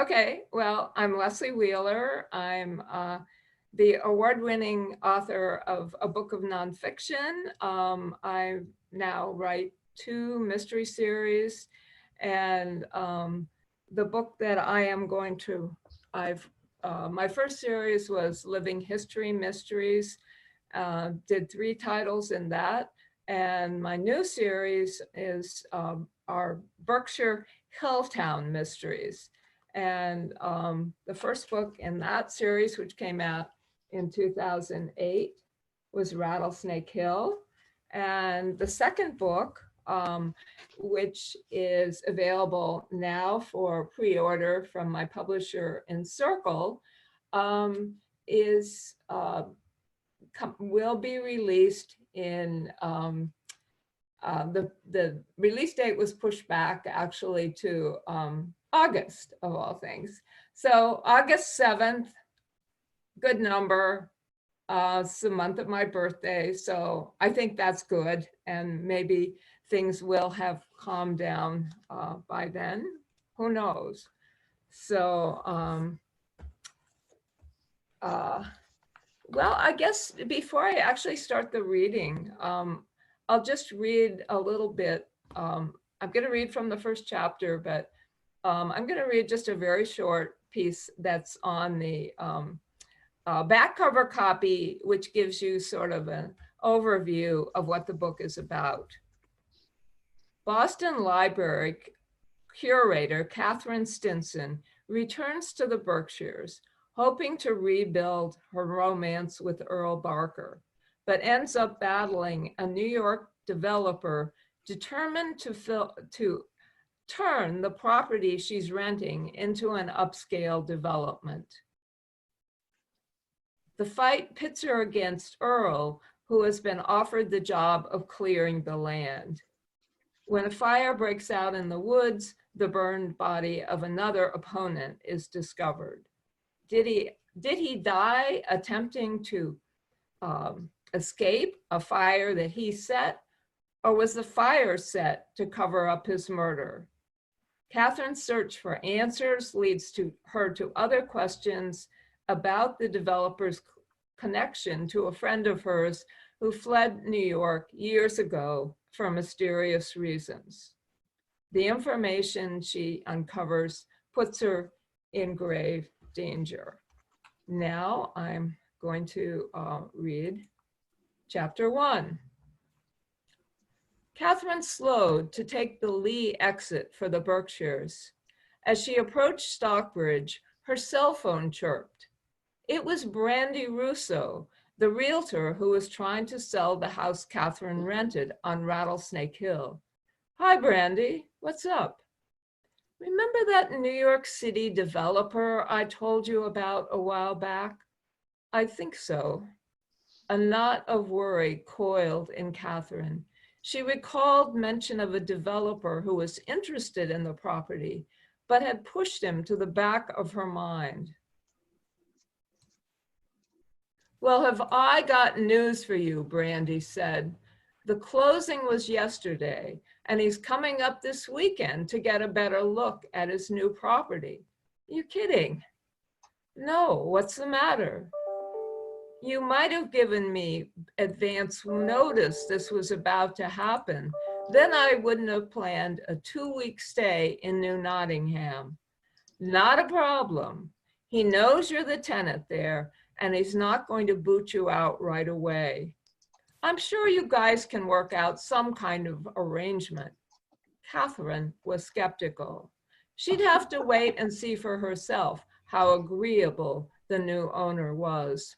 Okay, well, I'm Leslie Wheeler. I'm the award-winning author of a book of nonfiction. I now write 2 mystery series, and the book that I am going to, my first series was Living History Mysteries, did 3 titles in that, and my new series is our Berkshire Hilltown Mysteries. And the first book in that series, which came out in 2008, was Rattlesnake Hill. And the second book, which is available now for pre-order from my publisher Encircle, is will be released in the release date was pushed back actually to August of all things. So August 7th, good number. It's the month of my birthday, so I think that's good, and maybe things will have calmed down by then. Who knows? So well, I guess before I actually start the reading, I'll just read a little bit. I'm going to read from the first chapter, but I'm going to read just a very short piece that's on the back cover copy, which gives you sort of an overview of what the book is about. Boston Library curator Catherine Stinson returns to the Berkshires, hoping to rebuild her romance with Earl Barker, but ends up battling a New York developer determined to turn the property she's renting into an upscale development. The fight pits her against Earl, who has been offered the job of clearing the land. When a fire breaks out in the woods, the burned body of another opponent is discovered. Did he die attempting to escape a fire that he set, or was the fire set to cover up his murder? Catherine's search for answers leads her to other questions about the developer's connection to a friend of hers who fled New York years ago for mysterious reasons. The information she uncovers puts her in grave danger. Now I'm going to read chapter 1. Catherine slowed to take the lee exit for the Berkshires. As she approached Stockbridge, her cell phone chirped. It was Brandy Russo, the realtor who was trying to sell the house Catherine rented on Rattlesnake Hill. Hi, Brandy, what's up? Remember that New York City developer I told you about a while back? I think so. A knot of worry coiled in Catherine. She recalled mention of a developer who was interested in the property, but had pushed him to the back of her mind. Well, have I got news for you, Brandy said. The closing was yesterday, and he's coming up this weekend to get a better look at his new property. You kidding? No, what's the matter? You might have given me advance notice this was about to happen. Then I wouldn't have planned a 2-week stay in New Nottingham. Not a problem. He knows you're the tenant there, and he's not going to boot you out right away. I'm sure you guys can work out some kind of arrangement. Catherine was skeptical. She'd have to wait and see for herself how agreeable the new owner was.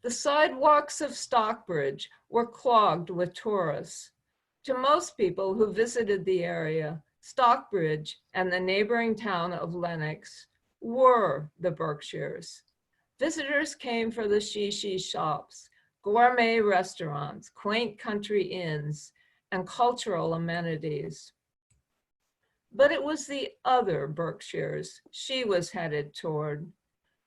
The sidewalks of Stockbridge were clogged with tourists. To most people who visited the area, Stockbridge and the neighboring town of Lenox were the Berkshires. Visitors came for the shishi shops, gourmet restaurants, quaint country inns, and cultural amenities. But it was the other Berkshires she was headed toward.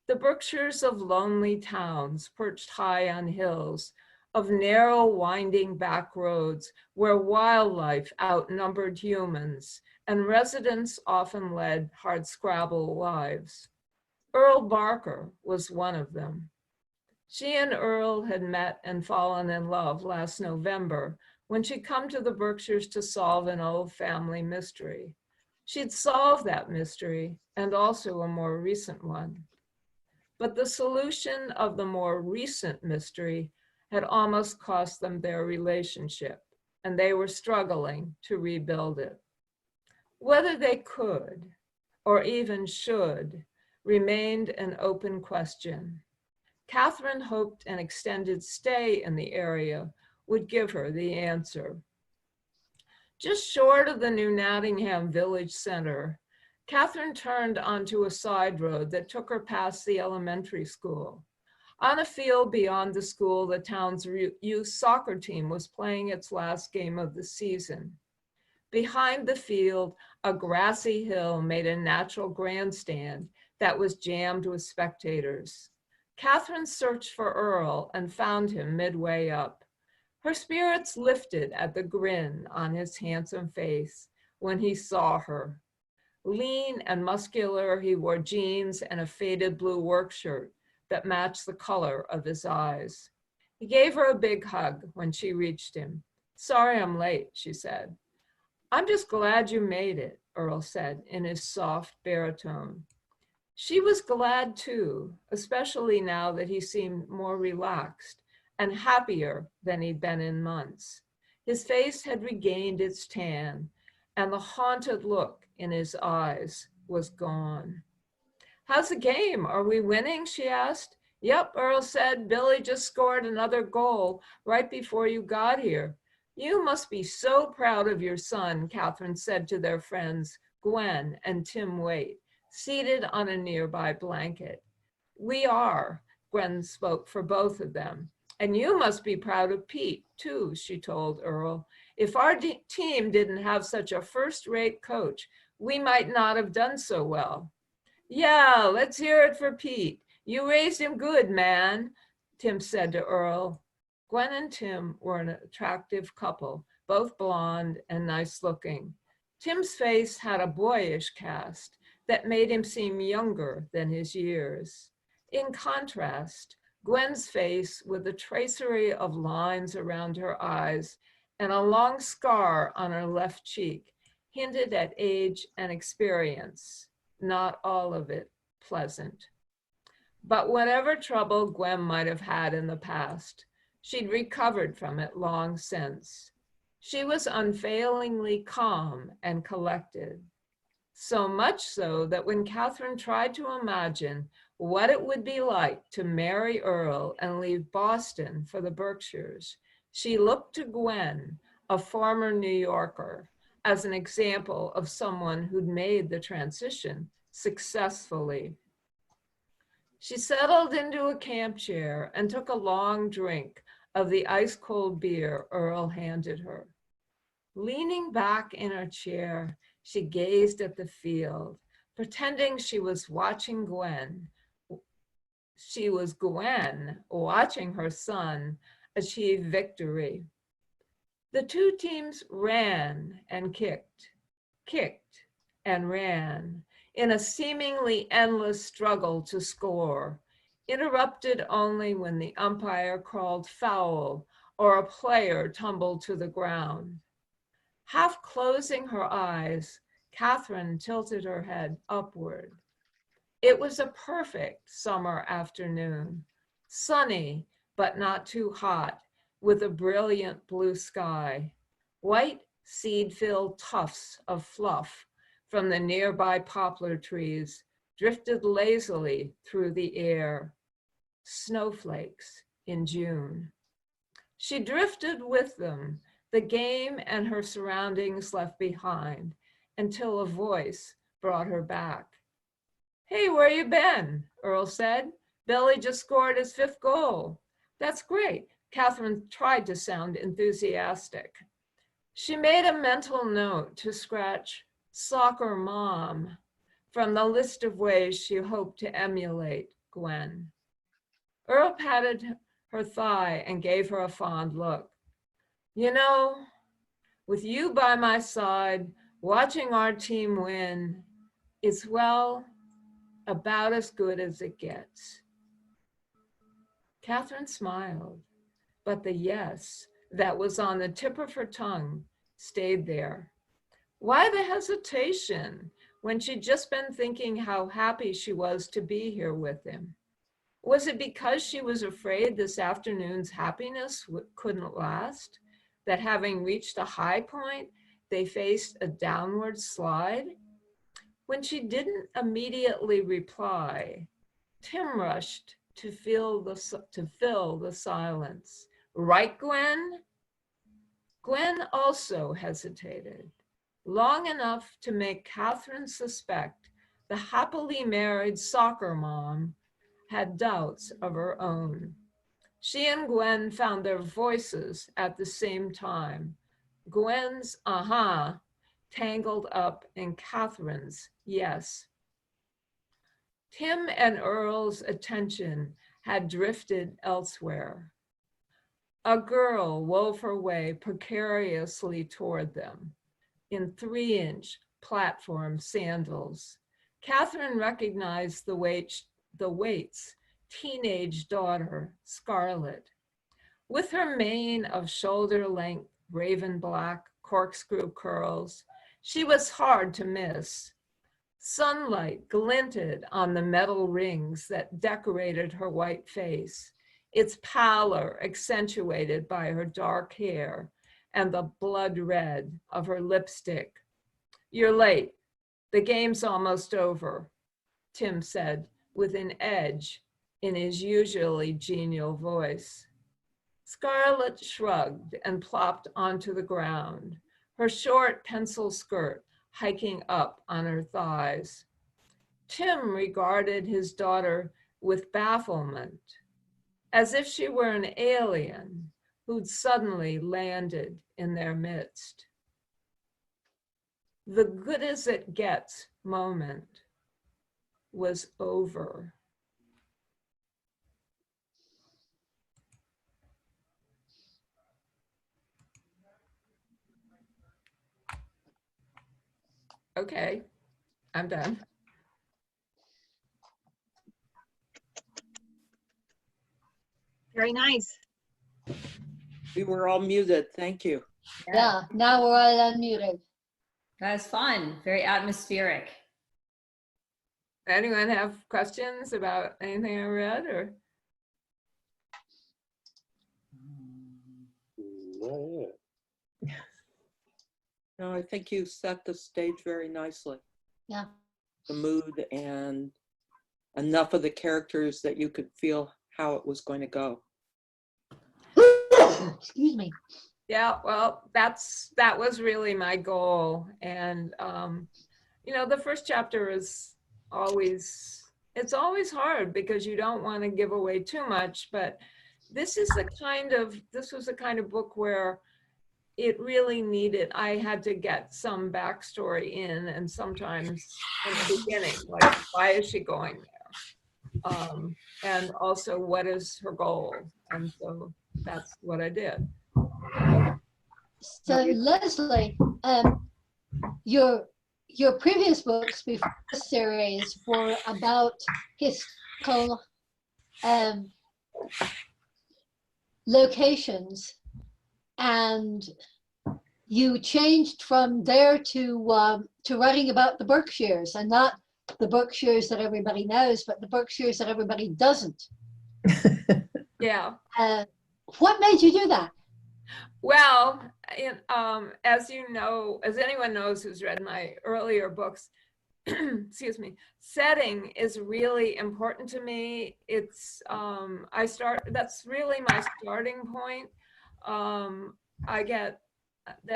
The Berkshires of lonely towns perched high on hills, of narrow, winding back roads where wildlife outnumbered humans and residents often led hardscrabble lives. Earl Barker was one of them. She and Earl had met and fallen in love last November when she'd come to the Berkshires to solve an old family mystery. She'd solved that mystery and also a more recent one. But the solution of the more recent mystery had almost cost them their relationship, and they were struggling to rebuild it. Whether they could, or even should, remained an open question. Catherine hoped an extended stay in the area would give her the answer. Just short of the New Nottingham Village Center, Catherine turned onto a side road that took her past the elementary school. On a field beyond the school, the town's youth soccer team was playing its last game of the season. Behind the field, a grassy hill made a natural grandstand that was jammed with spectators. Catherine searched for Earl and found him midway up. Her spirits lifted at the grin on his handsome face when he saw her. Lean and muscular, he wore jeans and a faded blue work shirt that matched the color of his eyes. He gave her a big hug when she reached him. "Sorry I'm late," she said. "I'm just glad you made it," Earl said in his soft baritone. She was glad too, especially now that he seemed more relaxed and happier than he'd been in months. His face had regained its tan, and the haunted look in his eyes was gone. "How's the game? Are we winning?" she asked. "Yep," Earl said. "Billy just scored another goal right before you got here." "You must be so proud of your son," Catherine said to their friends, Gwen and Tim Waite, seated on a nearby blanket. "We are," Gwen spoke for both of them. "And you must be proud of Pete, too," she told Earl. "If our team didn't have such a first-rate coach, we might not have done so well." "Yeah, let's hear it for Pete. You raised him good, man," Tim said to Earl. Gwen and Tim were an attractive couple, both blonde and nice looking. Tim's face had a boyish cast that made him seem younger than his years. In contrast, Gwen's face, with a tracery of lines around her eyes and a long scar on her left cheek, hinted at age and experience, not all of it pleasant. But whatever trouble Gwen might have had in the past, she'd recovered from it long since. She was unfailingly calm and collected. So much so that when Catherine tried to imagine what it would be like to marry Earl and leave Boston for the Berkshires, she looked to Gwen, a former New Yorker, as an example of someone who'd made the transition successfully. She settled into a camp chair and took a long drink of the ice-cold beer Earl handed her. Leaning back in her chair, she gazed at the field, pretending she was watching Gwen. She was Gwen watching her son achieve victory. The two teams ran and kicked and ran in a seemingly endless struggle to score, interrupted only when the umpire called foul or a player tumbled to the ground. Half closing her eyes, Catherine tilted her head upward. It was a perfect summer afternoon, sunny but not too hot, with a brilliant blue sky. White seed-filled tufts of fluff from the nearby poplar trees drifted lazily through the air. Snowflakes in June. She drifted with them, the game and her surroundings left behind, until a voice brought her back. "Hey, where you been?" Earl said. "Billy just scored his 5th goal." "That's great." Catherine tried to sound enthusiastic. She made a mental note to scratch "soccer mom" from the list of ways she hoped to emulate Gwen. Earl patted her thigh and gave her a fond look. You know, with you by my side, watching our team win, it's, well, about as good as it gets. Catherine smiled, but the yes that was on the tip of her tongue stayed there. Why the hesitation when she'd just been thinking how happy she was to be here with him? Was it because she was afraid this afternoon's happiness couldn't last? That having reached a high point, they faced a downward slide? When she didn't immediately reply, Tim rushed to fill the silence. Right, Gwen? Gwen also hesitated, long enough to make Catherine suspect the happily married soccer mom had doubts of her own. She and Gwen found their voices at the same time. Gwen's tangled up in Catherine's yes. Tim and Earl's attention had drifted elsewhere. A girl wove her way precariously toward them in 3-inch platform sandals. Catherine recognized the Waits' teenage daughter, Scarlett. With her mane of shoulder-length raven black corkscrew curls, she was hard to miss. Sunlight glinted on the metal rings that decorated her white face, its pallor accentuated by her dark hair and the blood red of her lipstick. You're late. The game's almost over, Tim said with an edge in his usually genial voice. Scarlett shrugged and plopped onto the ground, her short pencil skirt hiking up on her thighs. Tim regarded his daughter with bafflement, as if she were an alien who'd suddenly landed in their midst. The good as it gets moment was over. Okay, I'm done. Very nice. We were all muted. Thank you. Yeah, now we're all unmuted. That was fun. Very atmospheric. Anyone have questions about anything I read or? No, I think you set the stage very nicely. Yeah. The mood and enough of the characters that you could feel how it was going to go. Excuse me. Yeah, well, that was really my goal. And, you know, the first chapter is always, it's always hard because you don't want to give away too much, but this was the kind of book where it really needed, I had to get some backstory in, and sometimes in the beginning, like, why is she going there? And also, what is her goal? And so that's what I did. So Leslie, your previous books before this series were about historical locations, and you changed from there to writing about the Berkshires, and not the Berkshires that everybody knows, but the Berkshires that everybody doesn't. Yeah. What made you do that? Well, as you know, as anyone knows who's read my earlier books, excuse me, setting is really important to me. It's, that's really my starting point. I get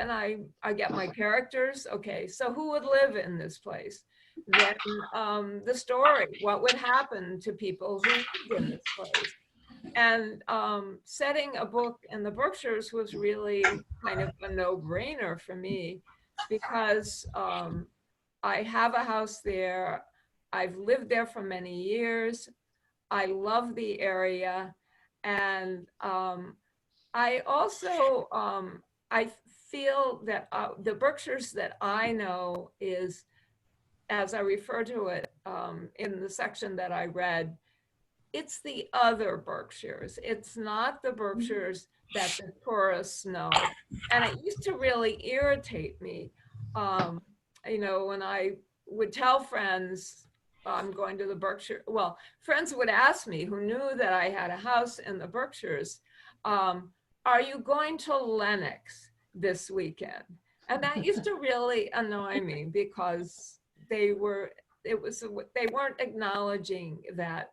my characters. Okay, so who would live in this place? Then the story, what would happen to people who lived in this place? And setting a book in the Berkshires was really kind of a no-brainer for me, because I have a house there. I've lived there for many years. I love the area. And I also, I feel that the Berkshires that I know is, as I refer to it in the section that I read, it's the other Berkshires. It's not the Berkshires that the tourists know. And it used to really irritate me. You know, when I would tell friends I'm going to the Berkshire, well, friends would ask me who knew that I had a house in the Berkshires, are you going to Lenox this weekend? And that used to really annoy me because they weren't acknowledging that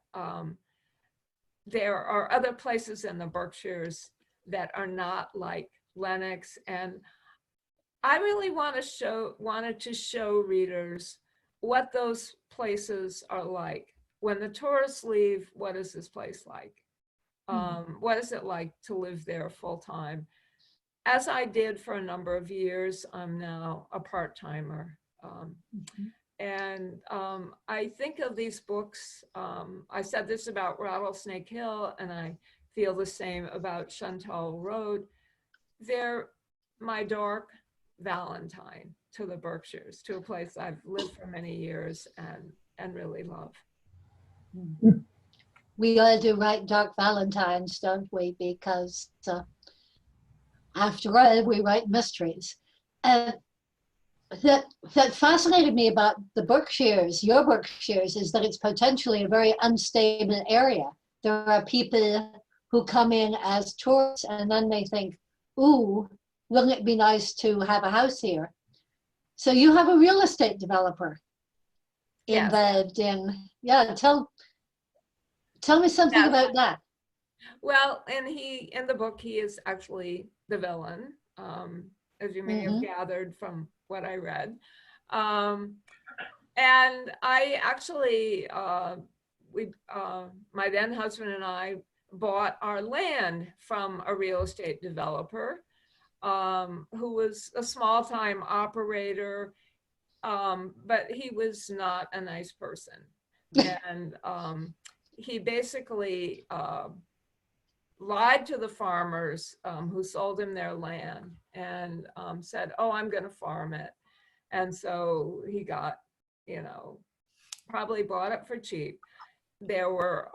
there are other places in the Berkshires that are not like Lenox. And I really wanted to show readers what those places are like. When the tourists leave, what is this place like? What is it like to live there full time? As I did for a number of years, I'm now a part-timer. And I think of these books, I said this about Rattlesnake Hill, and I feel the same about SHUNTOLL Road. They're my dark Valentine to the Berkshires, to a place I've lived for many years and really love. We all do write dark Valentines, don't we? Because after all, we write mysteries. And that fascinated me about the Berkshires, your Berkshires, is that it's potentially a very unstable area. There are people who come in as tourists and then they think, ooh, wouldn't it be nice to have a house here? So you have a real estate developer involved in, yeah, tell me something about that. Well, and in the book, he is actually the villain, as you may have gathered from what I read. And I actually, my then husband and I bought our land from a real estate developer who was a small-time operator, but he was not a nice person. And he basically lied to the farmers who sold him their land and said, oh, I'm going to farm it. And so he got, you know, probably bought it for cheap. There were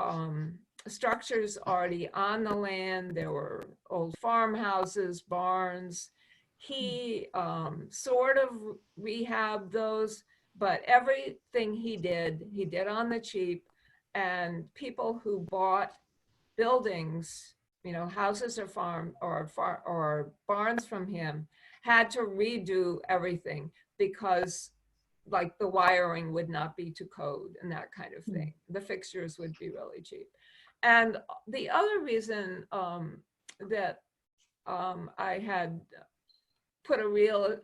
structures already on the land. There were old farmhouses, barns. He sort of rehabbed those, but everything he did on the cheap. And people who bought buildings, you know, houses or or barns from him had to redo everything because like the wiring would not be to code and that kind of thing. The fixtures would be really cheap. And the other reason that I had put a real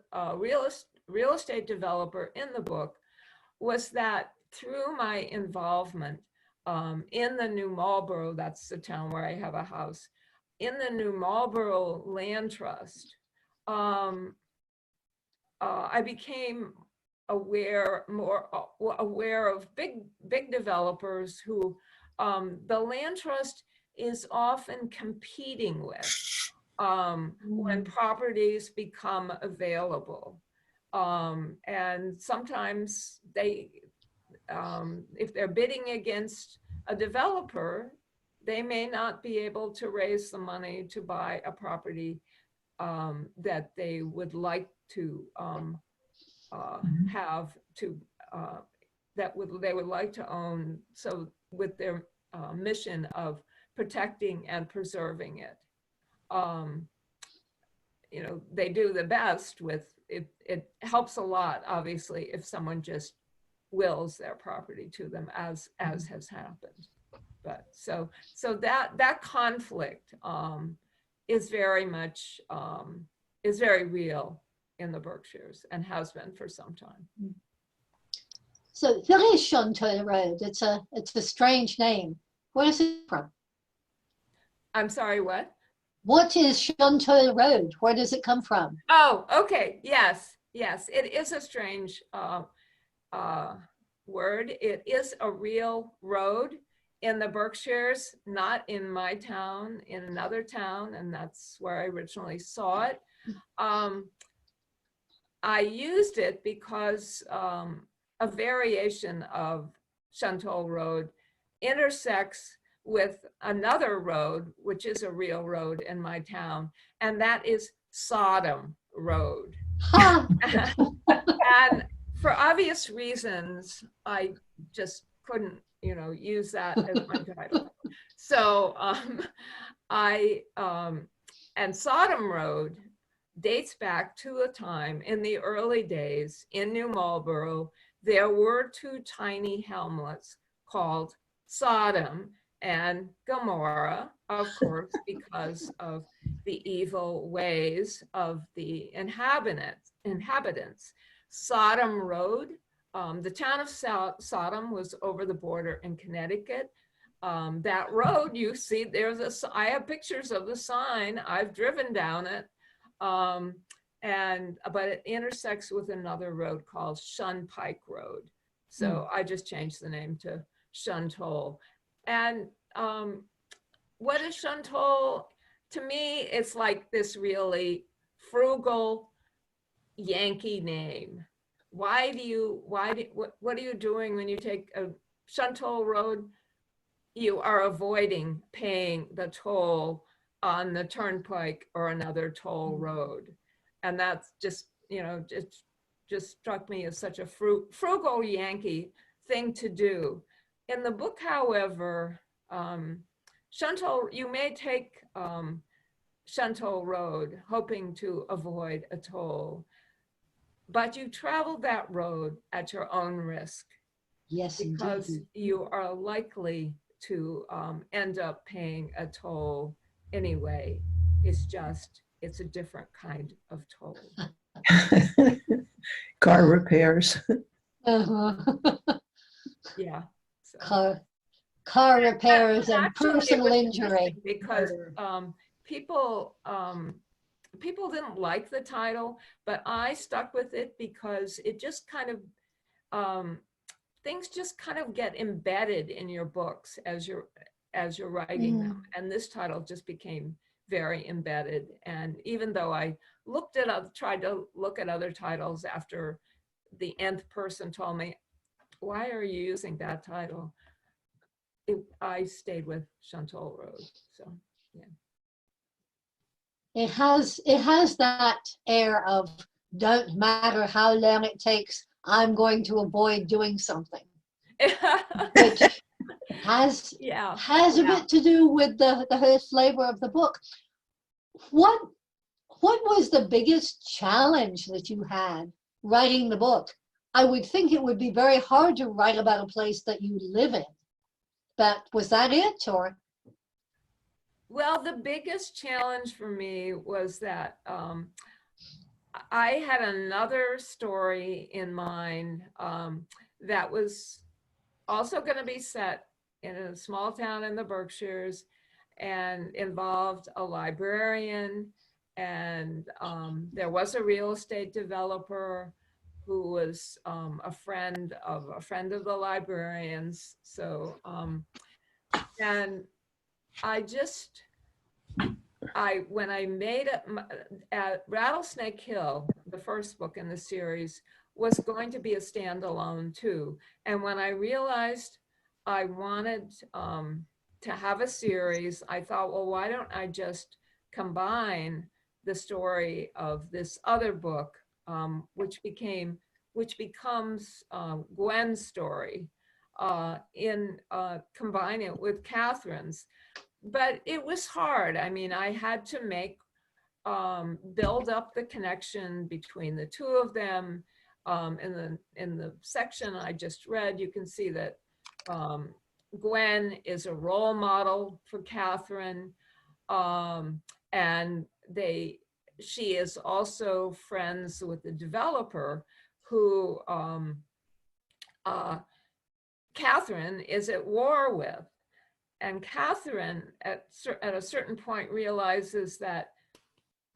estate developer in the book was that through my involvement in the New Marlborough, that's the town where I have a house, in the New Marlborough Land Trust, I became more aware of big developers who the land trust is often competing with when properties become available. And sometimes they, if they're bidding against a developer, they may not be able to raise the money to buy a property that they would like to have to they would like to own. So with their mission of protecting and preserving it, you know, they do the best with it. It helps a lot, obviously, if someone just wills their property to them, as has happened. But so that conflict is very much is very real in the Berkshires and has been for some time. So there is SHUNTOLL Road. It's a strange name. Where is it from? I'm sorry, what? What is SHUNTOLL Road? Where does it come from? Oh, okay. Yes, it is a strange word. It is a real road. in the Berkshires, not in my town, in another town, and that's where I originally saw it. I used it because a variation of SHUNTOLL Road intersects with another road, which is a real road in my town, and that is Sodom Road. Ha! And for obvious reasons, I just couldn't, use that as my title. So and Sodom Road dates back to a time in the early days in New Marlborough. There were two tiny hamlets called Sodom and Gomorrah, of course, because of the evil ways of the inhabitants. Sodom Road, the town of Sodom was over the border in Connecticut. That road, you see, I have pictures of the sign. I've driven down it. But it intersects with another road called Shunpike Road. So I just changed the name to SHUNTOLL. And what is SHUNTOLL? To me, it's like this really frugal Yankee name. What are you doing when you take a SHUNTOLL Road? You are avoiding paying the toll on the turnpike or another toll road. And that's just, it just struck me as such a frugal Yankee thing to do. In the book, however, SHUNTOLL, you may take SHUNTOLL Road hoping to avoid a toll, but you travel that road at your own risk. Yes, because indeed. you are likely to end up paying a toll anyway. It's a different kind of toll. Car repairs. Uh-huh. Yeah. So. Car repairs and Actually, it personal was injury. because people didn't like the title, but I stuck with it because it just kind of things just kind of get embedded in your books as you're writing them, and this title just became very embedded. And even though I tried to look at other titles after the nth person told me, "Why are you using that title?" I stayed with SHUNTOLL Road. So yeah. It has that air of don't matter how long it takes, I'm going to avoid doing something, which has a bit to do with the flavor of the book. What was the biggest challenge that you had writing the book? I would think it would be very hard to write about a place that you live in, but was that it, or? Well, the biggest challenge for me was that I had another story in mind that was also going to be set in a small town in the Berkshires and involved a librarian, and there was a real estate developer who was a friend of the librarian's. So, and when I made it, Rattlesnake Hill, the first book in the series, was going to be a standalone too. And when I realized I wanted to have a series, I thought, well, why don't I just combine the story of this other book, which becomes Gwen's story, combine it with Catherine's. But it was hard. I mean, I had to build up the connection between the two of them. In the section I just read, you can see that Gwen is a role model for Catherine, and she is also friends with the developer who Catherine is at war with. And Catherine, at a certain point, realizes that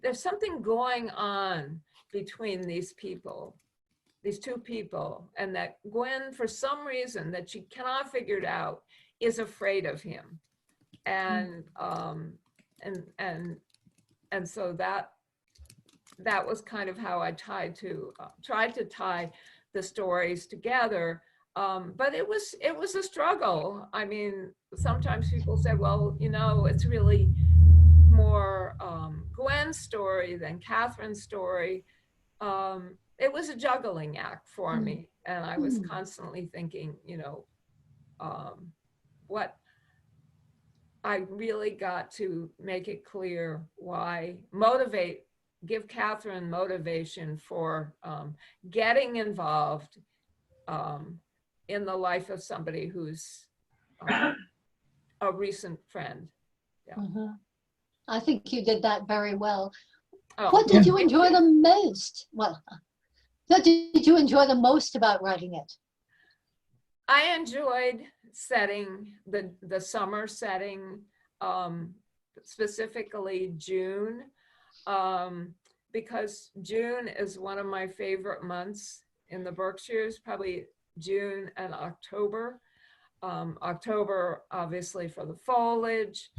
there's something going on between these two people, and that Gwen, for some reason that she cannot figure it out, is afraid of him. And and so that was kind of how I tried to tie the stories together. But it was a struggle. I mean, sometimes people said, well, you know, it's really more Gwen's story than Catherine's story. It was a juggling act for me. And I was constantly thinking, you know, what I really got to make it clear why give Catherine motivation for getting involved in the life of somebody who's a recent friend. Yeah. I think you did that very well. Oh, What did you enjoy the most? Well, what did you enjoy the most about writing it? I enjoyed setting the summer setting, specifically June, because June is one of my favorite months in the Berkshires, probably June and October. October, obviously, for the foliage.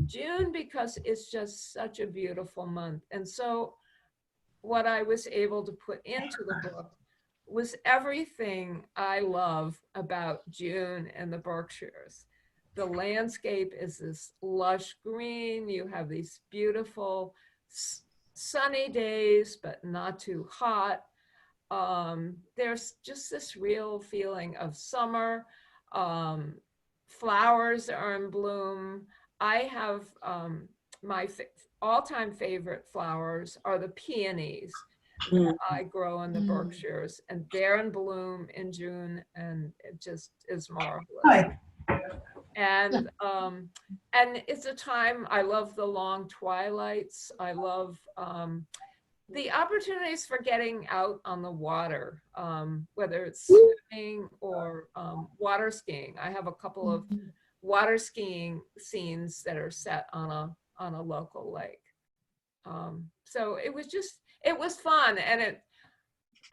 June, because it's just such a beautiful month. And so what I was able to put into the book was everything I love about June and the Berkshires. The landscape is this lush green. You have these beautiful sunny days, but not too hot. There's just this real feeling of summer. Flowers are in bloom. I have my all-time favorite flowers are the peonies that I grow in the Berkshires, and they're in bloom in June, and it just is marvelous. Hi. And it's a time, I love the long twilights. I love the opportunities for getting out on the water, whether it's swimming or water skiing. I have a couple of water skiing scenes that are set on a local lake. So it was fun. And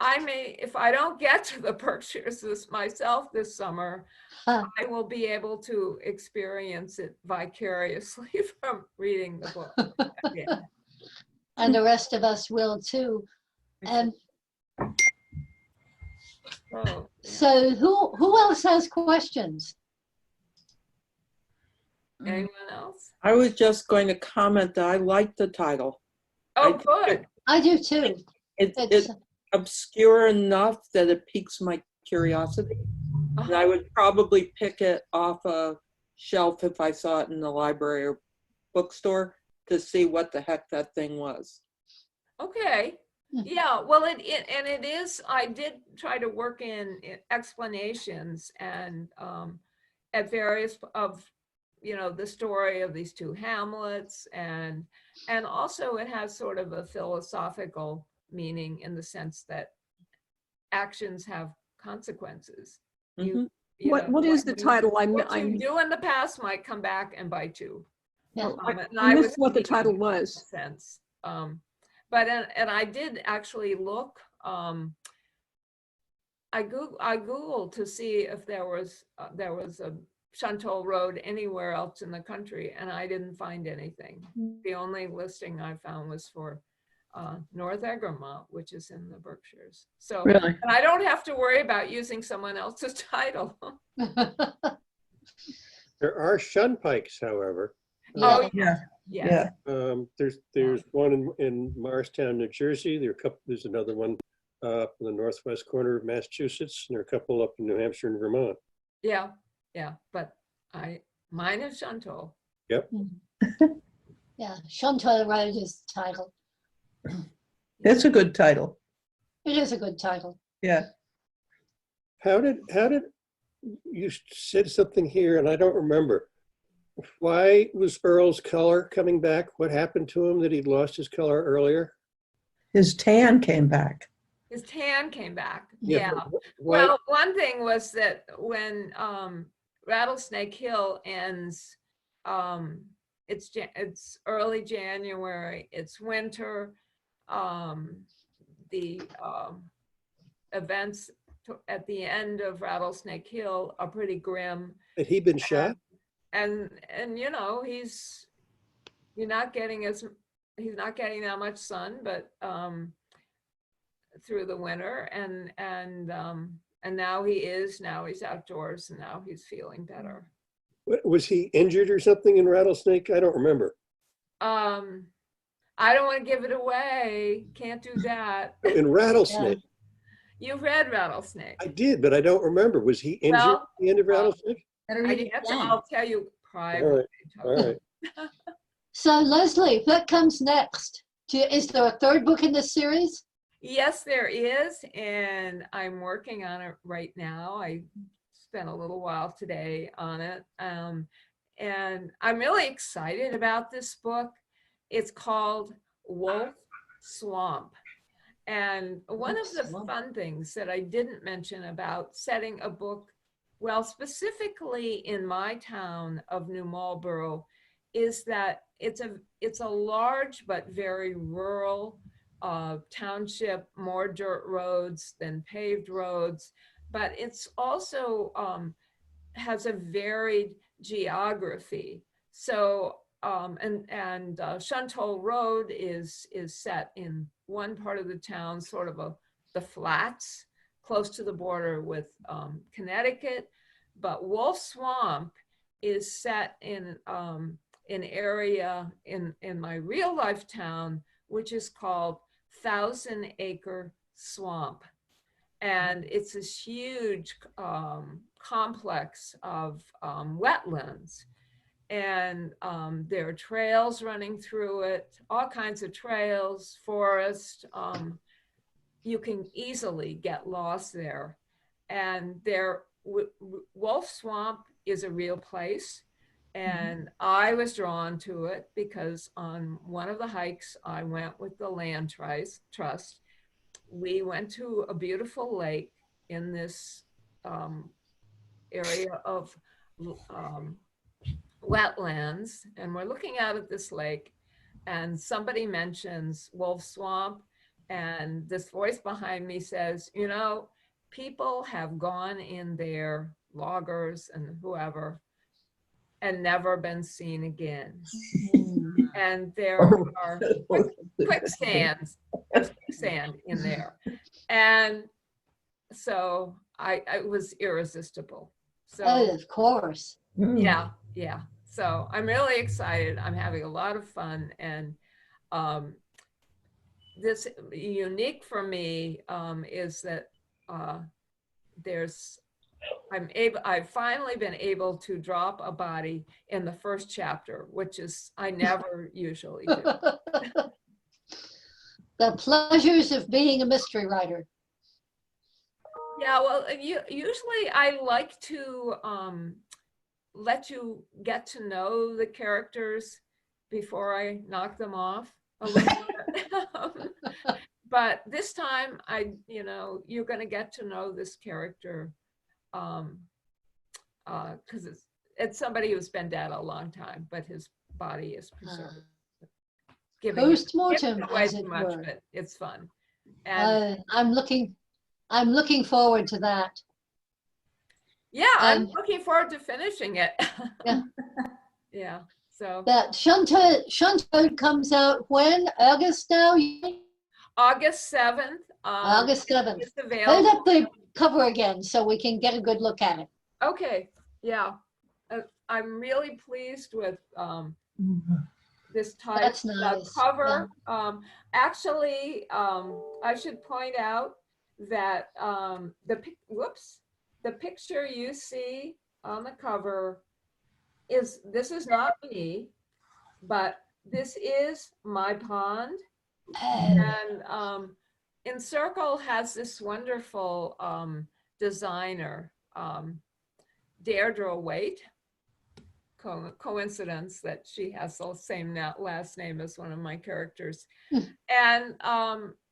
if I don't get to the Berkshires myself this summer, I will be able to experience it vicariously from reading the book. Yeah. And the rest of us will too. And Oh, yeah. so who else has questions? Anyone else? I was just going to comment that I like the title. Oh, I think good. I do too. It's obscure enough that it piques my curiosity. And I would probably pick it off a shelf if I saw it in the library or bookstore to see what the heck that thing was. Okay. Yeah, well, it is, I did try to work in explanations and at various of, you know, the story of these two Hamlets, and also it has sort of a philosophical meaning in the sense that actions have consequences. You What know, is the title? what you do in the past might come back and bite you. Yeah. And I missed was what the thinking title in that was. sense. But and I did actually look. I googled to see if there was a SHUNTOLL Road anywhere else in the country, and I didn't find anything. The only listing I found was for North Egremont, which is in the Berkshires. So Really? and I don't have to worry about using someone else's title. There are shunpikes, however. Oh Yeah. yes. There's one in Morristown, New Jersey. There's another one up in the northwest corner of Massachusetts, and there are a couple up in New Hampshire and Vermont. Yeah, but mine is SHUNTOLL. Yep. Yeah, SHUNTOLL Road is the title. It's a good title. It is a good title. Yeah. How did you said something here, and I don't remember. Why was Earl's color coming back? What happened to him that he'd lost his color earlier? His tan came back. His tan came back. Yeah, Yeah. but why? Well, one thing was that when Rattlesnake Hill ends, it's early January, it's winter. The events at the end of Rattlesnake Hill are pretty grim. Had he been shot? And you know, he's not getting that much sun, but through the winter, and now he's outdoors, and now he's feeling better. Was he injured or something in Rattlesnake? I don't remember. I don't want to give it away. Can't do that. In Rattlesnake, You've read Rattlesnake. I did, but I don't remember. Was he injured at Well, the end of Rattlesnake? Better read it again. I'll tell you privately. All right. So Leslie, what comes next? Is there a third book in this series? Yes, there is, and I'm working on it right now. I spent a little while today on it, and I'm really excited about this book. It's called Wolf Swamp. And one of the fun things that I didn't mention about setting a book, well, specifically in my town of New Marlborough, is that it's a large but very rural township, more dirt roads than paved roads, but it's also has a varied geography. So SHUNTOLL ROAD is set in one part of the town, sort of the flats, close to the border with Connecticut. But Wolf Swamp is set in an area in my real life town, which is called 1,000 Acre Swamp. And it's this huge complex of wetlands. And there are trails running through it, all kinds of trails, forest. You can easily get lost there. And Wolf Swamp is a real place. And I was drawn to it because on one of the hikes I went with the Land Trust, we went to a beautiful lake in this area of wetlands, and we're looking out at this lake, and somebody mentions Wolf Swamp, and this voice behind me says, you know, people have gone in there, loggers and whoever, and never been seen again. And there are quicksands. There's quicksand in there. And so I was irresistible. So Of course. yeah. So I'm really excited. I'm having a lot of fun, and this unique for me is that I've finally been able to drop a body in the first chapter, which is I never usually do. The pleasures of being a mystery writer. Yeah, well, usually I like to let you get to know the characters before I knock them off a little bit. But this time, you're going to get to know this character because it's somebody who's been dead a long time, but his body is preserved. Post-mortem, as too it much, were. but it's fun. And I'm looking forward to that. yeah, I'm looking forward to finishing it. Yeah. Yeah. So That Shuntole comes out when? August now? August 7th. August 7th. It's Hold available. up the cover again so we can get a good look at it. Okay. Yeah. I'm really pleased with this type. That's nice. Cover. Actually, I should point out that the picture you see on the cover this is not me, but this is my pond. And Encircle has this wonderful designer, Deirdre Waite. Coincidence that she has the same last name as one of my characters. And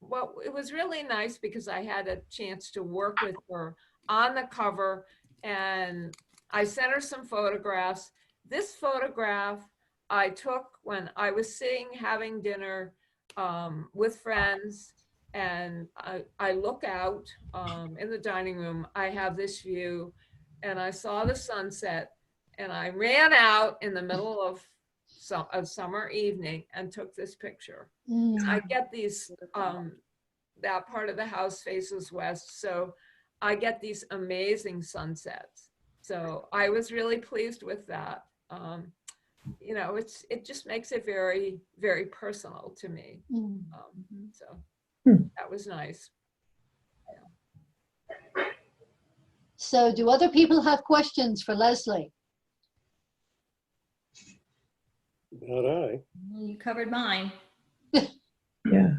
well, it was really nice because I had a chance to work with her on the cover, and I sent her some photographs. This photograph I took when I was sitting having dinner with friends and I look out in the dining room. I have this view, and I saw the sunset, and I ran out in the middle of a summer evening and took this picture. I get these, that part of the house faces west, so I get these amazing sunsets. So I was really pleased with that. You know, it just makes it very, very personal to me. So that was nice. So do other people have questions for Leslie? Not I. You covered mine. Yeah.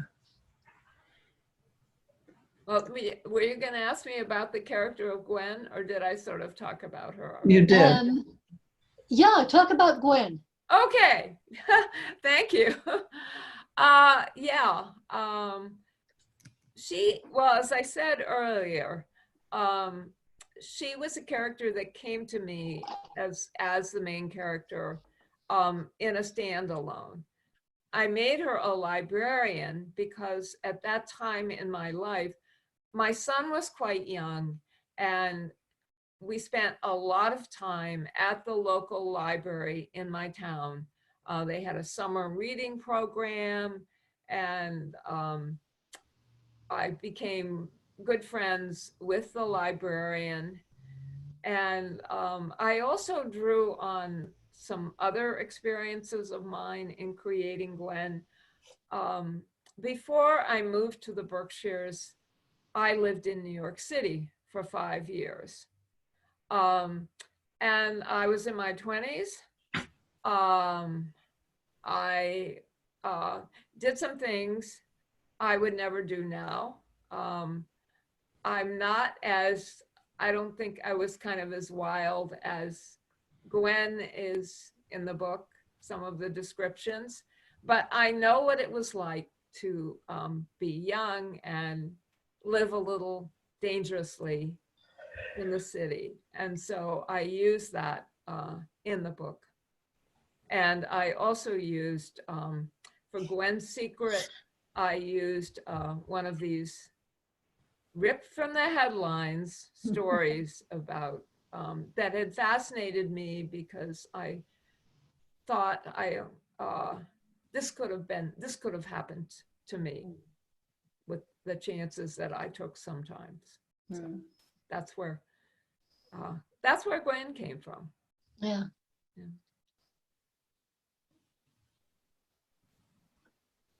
Well, were you going to ask me about the character of Gwen, or did I sort of talk about her? You did. Yeah, talk about Gwen. Okay, thank you. Yeah, well, as I said earlier, she was a character that came to me as the main character in a standalone. I made her a librarian because at that time in my life, my son was quite young, and we spent a lot of time at the local library in my town. They had a summer reading program, and I became good friends with the librarian. And I also drew on some other experiences of mine in creating Gwen. Before I moved to the Berkshires, I lived in New York City for 5 years. And I was in my 20s. I did some things I would never do now. I'm not as, I don't think I was kind of as wild as Gwen is in the book, some of the descriptions, but I know what it was like to be young and live a little dangerously in the city. And so I use that in the book. And I also used, for Gwen's secret, I used one of these ripped from the headlines stories about, that had fascinated me because I thought this could have happened to me with the chances that I took sometimes. So that's where Gwen came from. Yeah.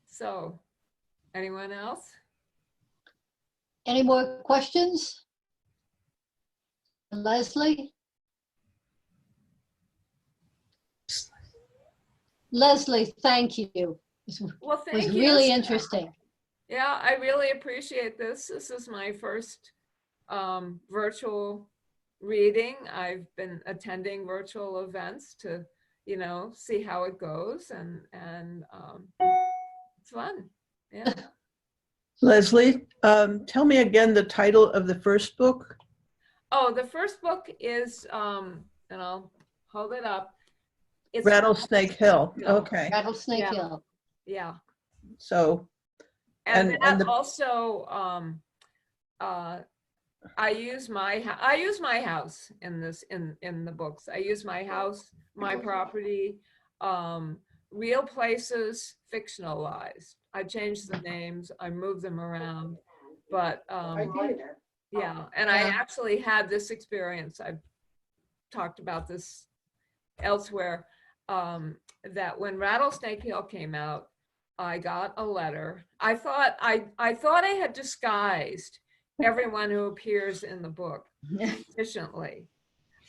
So, anyone else? Any more questions? Leslie? Leslie, thank you. It Well, was thank you. really interesting. Yeah, I really appreciate this. This is my first virtual reading. I've been attending virtual events to, you know, see how it goes, and it's fun. Yeah. Leslie, tell me again the title of the first book. Oh, the first book is, and I'll hold it up. It's Rattlesnake Hill. Okay. Rattlesnake Yeah. Hill. Yeah. So, And that the, also, I use my house in this, in the books. I use my house, my property, real places, fictionalized. I changed the names, I moved them around, but yeah. And I actually had this experience. I've talked about this elsewhere, that when Rattlesnake Hill came out, I got a letter. I thought I had disguised everyone who appears in the book efficiently.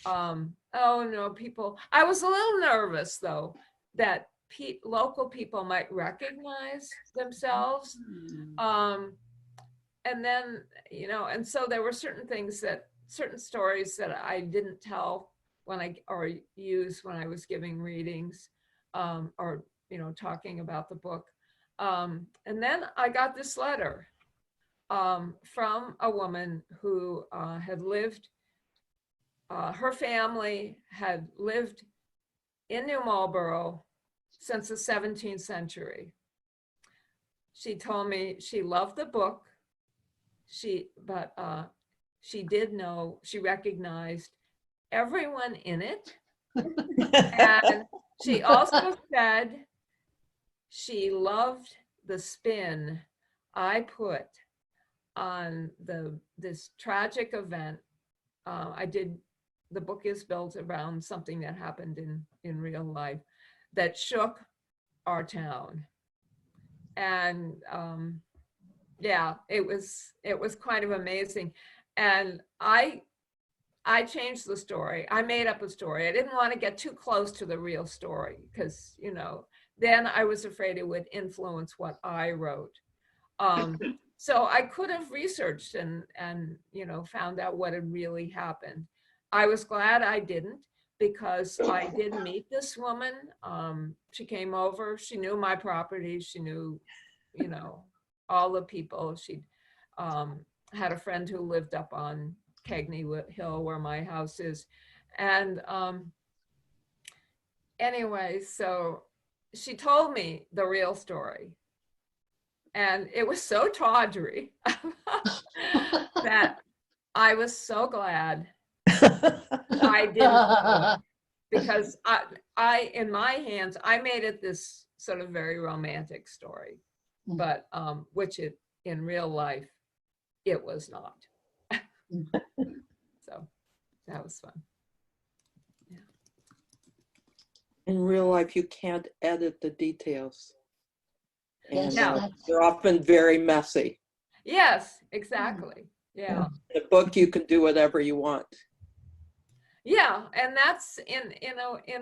Oh no, people. I was a little nervous though that local people might recognize themselves. And then, you know, and so there were certain stories that I didn't tell or use when I was giving readings, or, you know, talking about the book. And then I got this letter from a woman who had lived, her family had lived in New Marlborough since the 17th century. she told me she loved the book. But she did know, she recognized everyone in it. And she also said she loved the spin I put on this tragic event. The book is built around something that happened in real life that shook our town. And yeah, it was kind of amazing. And I changed the story. I made up a story. I didn't want to get too close to the real story because, you know, then I was afraid it would influence what I wrote. So I could have researched and you know, found out what had really happened. I was glad I didn't, because I did meet this woman. She came over. She knew my property. She knew, you know, all the people. She had a friend who lived up on Cagney Hill where my house is. And anyway, so she told me the real story. And it was so tawdry that I was so glad I didn't do it, because I in my hands, I made it this sort of very romantic story, but which in real life, it was not. So that was fun. Yeah. In real life, you can't edit the details. And Yes, they're often very messy. Yes, exactly. Yeah. In a book, you can do whatever you want. Yeah, and that's in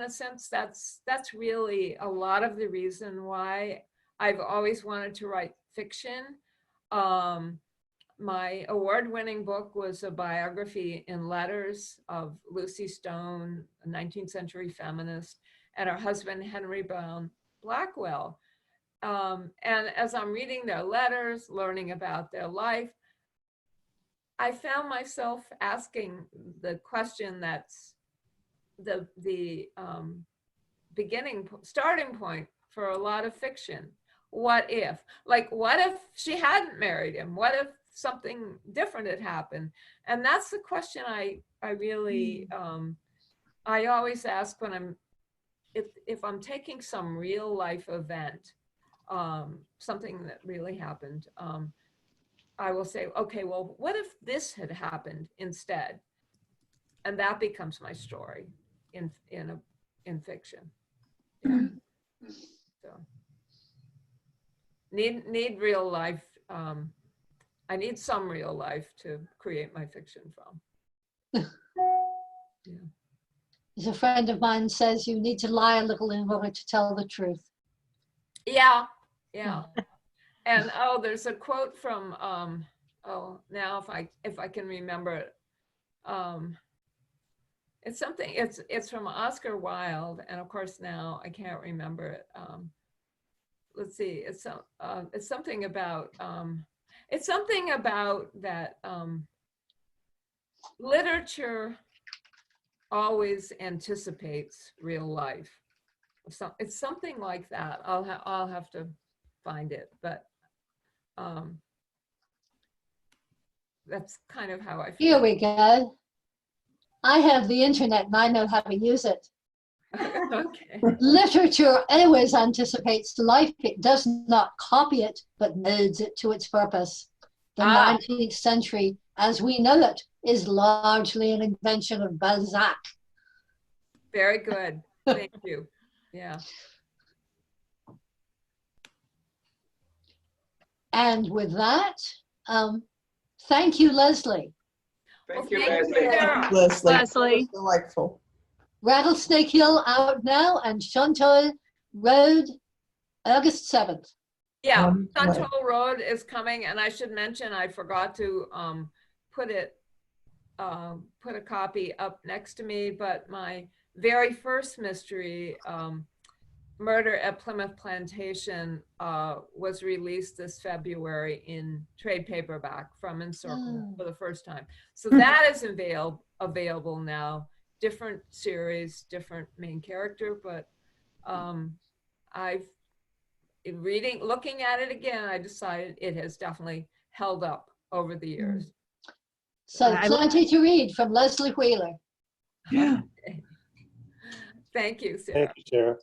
a sense, that's really a lot of the reason why I've always wanted to write fiction. My award-winning book was a biography in letters of Lucy Stone, a 19th century feminist, and her husband, Henry Brown Blackwell. And as I'm reading their letters, learning about their life, I found myself asking the question that's the starting point for a lot of fiction. What if? Like, what if she hadn't married him? What if something different had happened? And that's the question I really, I always ask when if I'm taking some real life event, something that really happened, I will say, okay, well, what if this had happened instead? And that becomes my story in fiction. Yeah. So need real life. I need some real life to create my fiction from. Yeah. As a friend of mine says, you need to lie a little in order to tell the truth. Yeah, yeah. And there's a quote from now if I can remember it. It's something, it's from Oscar Wilde, and of course now I can't remember it. Let's see, it's something about that literature always anticipates real life. So it's something like that. I'll have to find it, but that's kind of how I feel. Here we go. I have the internet and I know how to use it. Okay. Literature always anticipates life. It does not copy it, but modes it to its purpose. The 19th century, as we know it, is largely an invention of Balzac. Very good. Thank you. Yeah. And with that, thank you, Leslie. Thank you, Sarah. Leslie. Leslie. Delightful. Rattlesnake Hill out now, and SHUNTOLL Road, August 7th. Yeah, SHUNTOLL Road is coming, and I should mention, I forgot to put a copy up next to me, but my very first mystery, Murder at Plymouth Plantation, was released this February in trade paperback from Encircle for the first time. So that is available now. Different series, different main character, but looking at it again, I decided it has definitely held up over the years. So I- plenty to read from Leslie Wheeler. Yeah. Thank you, Sarah. Thank you, Sarah.